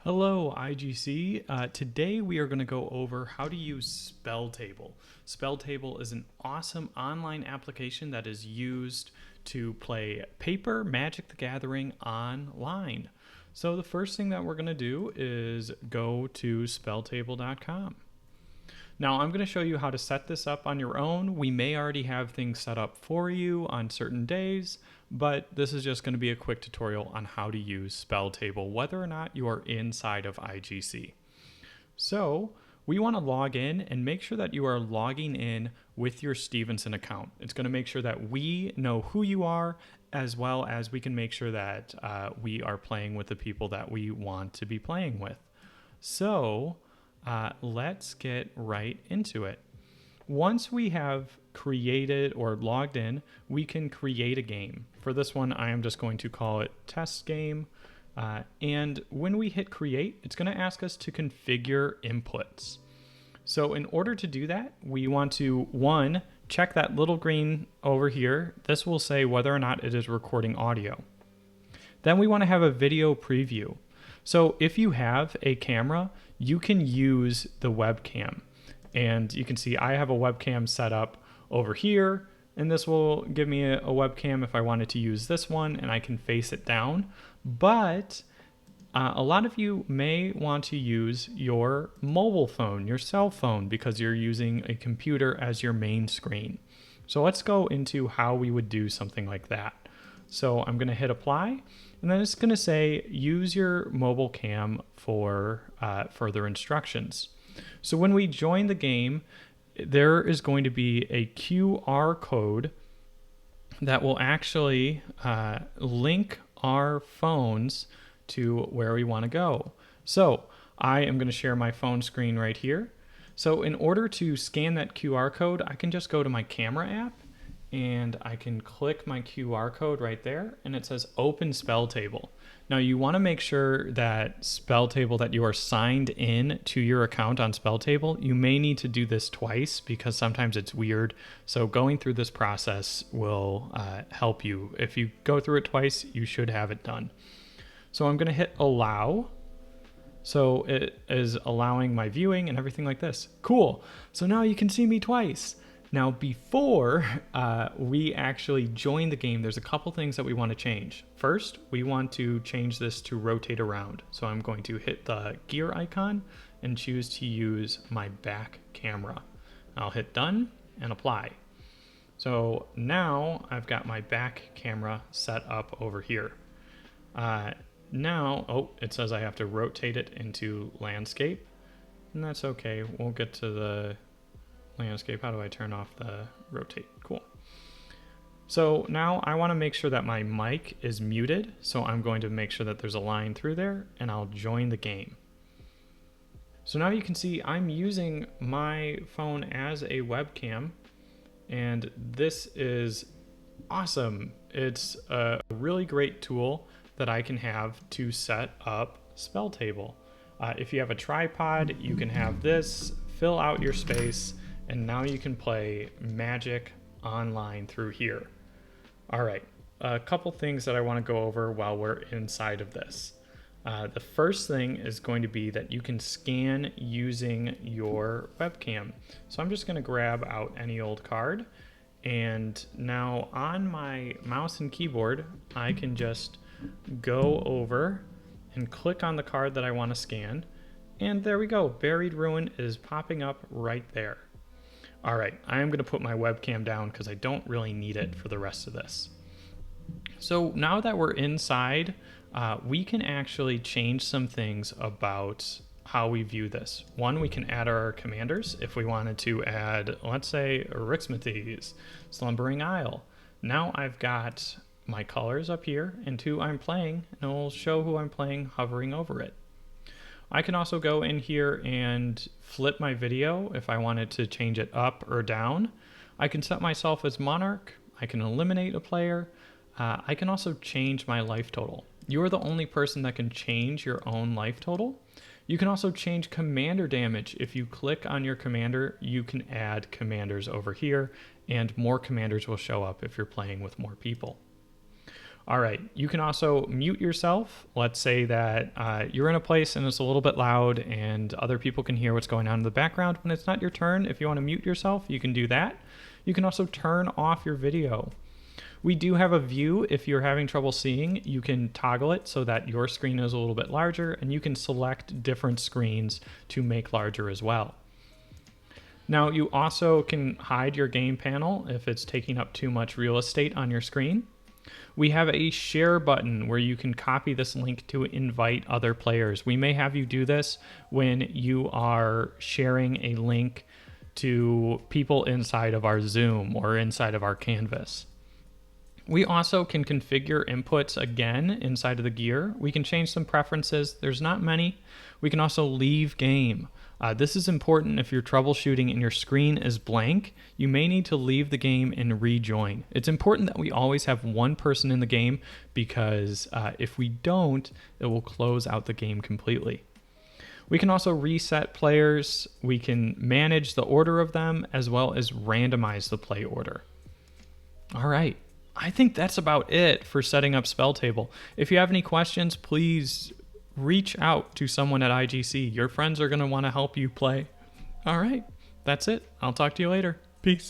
Hello, IGC. Today we are going to go over how to use Spelltable. Spelltable is an awesome online application that is used to play paper Magic the Gathering online. So the first thing that we're going to do is go to spelltable.com. Now I'm going to show you how to set this up on your own. We may already have things set up for you on certain days, but this is just going to be a quick tutorial on how to use Spelltable, whether or not you are inside of IGC. So we want to log in and make sure that you are logging in with your Stevenson account. It's going to make sure that we know who you are, as well as we can make sure that we are playing with the people that we want to be playing with. So let's get right into it. Once we have created or logged in, we can create a game. For this one, I am just going to call it test game. And when we hit create, it's going to ask us to configure inputs. So in order to do that, we want to, one, check that little green over here. This will say whether or not it is recording audio. Then we want to have a video preview. So if you have a camera, you can use the webcam. And you can see I have a webcam set up over here, and this will give me a webcam if I wanted to use this one, and I can face it down. But a lot of you may want to use your mobile phone, your cell phone, because you're using a computer as your main screen. So let's go into how we would do something like that. So I'm going to hit apply, and then it's going to say use your mobile cam for further instructions. So when we join the game, there is going to be a QR code that will actually link our phones to where we want to go. So I am going to share my phone screen right here. So in order to scan that QR code, I can just go to my camera app, and I can click my QR code right there, and it says open Spelltable. Now you want to make sure that Spelltable, that you are signed in to your account on Spelltable. You may need to do this twice because sometimes it's weird. So going through this process will help you. If you go through it twice, you should have it done. So I'm going to hit allow. So it is allowing my viewing and everything like this. Cool. So now you can see me twice. Now, before we actually join the game, there's a couple things that we want to change. First, we want to change this to rotate around. So I'm going to hit the gear icon and choose to use my back camera. I'll hit done and apply. So now I've got my back camera set up over here. Now, it says I have to rotate it into landscape, and that's okay. We'll get to the landscape. How do I turn off the rotate? Cool. So now I want to make sure that my mic is muted. So I'm going to make sure that there's a line through there, and I'll join the game. So now you can see I'm using my phone as a webcam, and this is awesome. It's a really great tool that I can have to set up Spelltable. If you have a tripod, you can have this, fill out your space, and now you can play Magic online through here. All right, a couple things that I want to go over while we're inside of this. The first thing is going to be that you can scan using your webcam. So I'm just going to grab out any old card, and now on my mouse and keyboard, I can just go over and click on the card that I want to scan, and there we go. Buried Ruin is popping up right there. All right, I am going to put my webcam down because I don't really need it for the rest of this. So now that we're inside, we can actually change some things about how we view this. One, we can add our commanders. If we wanted to add, let's say, Rixmathes, Slumbering Isle. Now I've got my colors up here, and two, I'm playing, and it will show who I'm playing hovering over it. I can also go in here and flip my video if I wanted to change it up or down. I can set myself as monarch. I can eliminate a player. I can also change my life total. You are the only person that can change your own life total. You can also change commander damage. If you click on your commander, you can add commanders over here, and more commanders will show up if you're playing with more people. All right, you can also mute yourself. Let's say that you're in a place and it's a little bit loud and other people can hear what's going on in the background. When it's not your turn, if you want to mute yourself, you can do that. You can also turn off your video. We do have a view. If you're having trouble seeing, you can toggle it so that your screen is a little bit larger, and you can select different screens to make larger as well. Now, you also can hide your game panel if it's taking up too much real estate on your screen. We have a share button where you can copy this link to invite other players. We may have you do this when you are sharing a link to people inside of our Zoom or inside of our Canvas. We also can configure inputs again inside of the gear. We can change some preferences. There's not many. We can also leave game. This is important if you're troubleshooting and your screen is blank. You may need to leave the game and rejoin. It's important that we always have one person in the game because if we don't, it will close out the game completely. We can also reset players. We can manage the order of them as well as randomize the play order. All right. I think that's about it for setting up Spelltable. If you have any questions, please reach out to someone at IGC. Your friends are going to want to help you play. All right, that's it. I'll talk to you later. Peace.